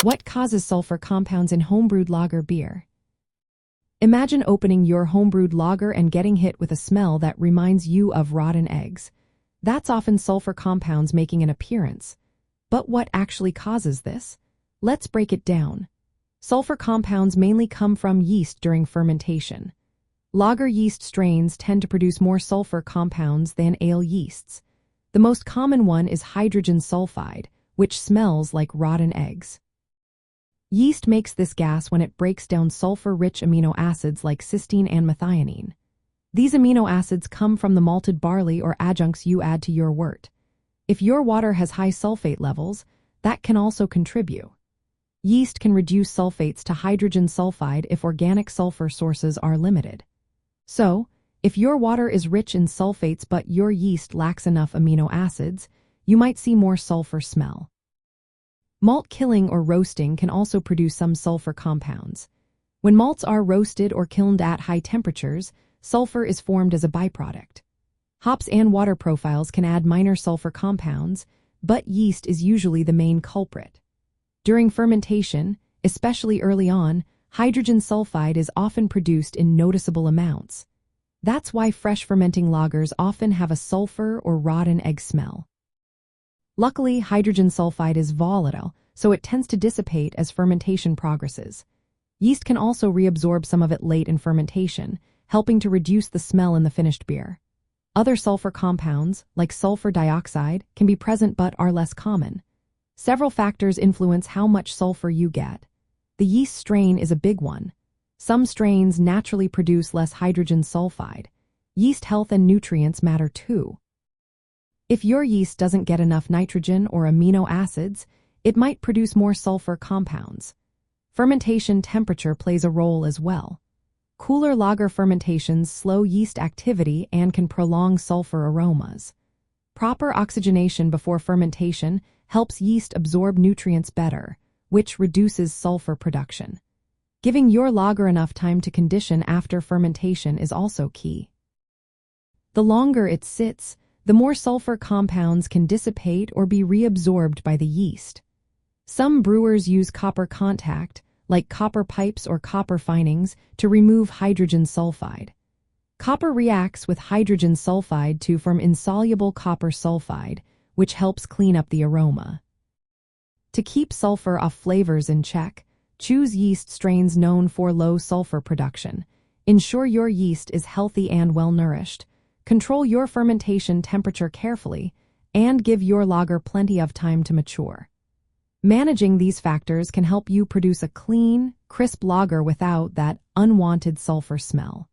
What causes sulfur compounds in homebrewed lager beer? Imagine opening your homebrewed lager and getting hit with a smell that reminds you of rotten eggs. That's often sulfur compounds making an appearance. But what actually causes this? Let's break it down. Sulfur compounds mainly come from yeast during fermentation. Lager yeast strains tend to produce more sulfur compounds than ale yeasts. The most common one is hydrogen sulfide, which smells like rotten eggs. Yeast makes this gas when it breaks down sulfur-rich amino acids like cysteine and methionine. These amino acids come from the malted barley or adjuncts you add to your wort. If your water has high sulfate levels, that can also contribute. Yeast can reduce sulfates to hydrogen sulfide if organic sulfur sources are limited. So, if your water is rich in sulfates but your yeast lacks enough amino acids, you might see more sulfur smell. Malt kilning or roasting can also produce some sulfur compounds. When malts are roasted or kilned at high temperatures, sulfur is formed as a byproduct. Hops and water profiles can add minor sulfur compounds, but yeast is usually the main culprit. During fermentation, especially early on, hydrogen sulfide is often produced in noticeable amounts. That's why fresh fermenting lagers often have a sulfur or rotten egg smell. Luckily, hydrogen sulfide is volatile, so it tends to dissipate as fermentation progresses. Yeast can also reabsorb some of it late in fermentation, helping to reduce the smell in the finished beer. Other sulfur compounds, like sulfur dioxide, can be present but are less common. Several factors influence how much sulfur you get. The yeast strain is a big one. Some strains naturally produce less hydrogen sulfide. Yeast health and nutrients matter too. If your yeast doesn't get enough nitrogen or amino acids, it might produce more sulfur compounds. Fermentation temperature plays a role as well. Cooler lager fermentations slow yeast activity and can prolong sulfur aromas. Proper oxygenation before fermentation helps yeast absorb nutrients better, which reduces sulfur production. Giving your lager enough time to condition after fermentation is also key. The longer it sits, the more sulfur compounds can dissipate or be reabsorbed by the yeast. Some brewers use copper contact, like copper pipes or copper finings, to remove hydrogen sulfide. Copper reacts with hydrogen sulfide to form insoluble copper sulfide, which helps clean up the aroma. To keep sulfur off flavors in check, choose yeast strains known for low sulfur production. Ensure your yeast is healthy and well-nourished. Control your fermentation temperature carefully, and give your lager plenty of time to mature. Managing these factors can help you produce a clean, crisp lager without that unwanted sulfur smell.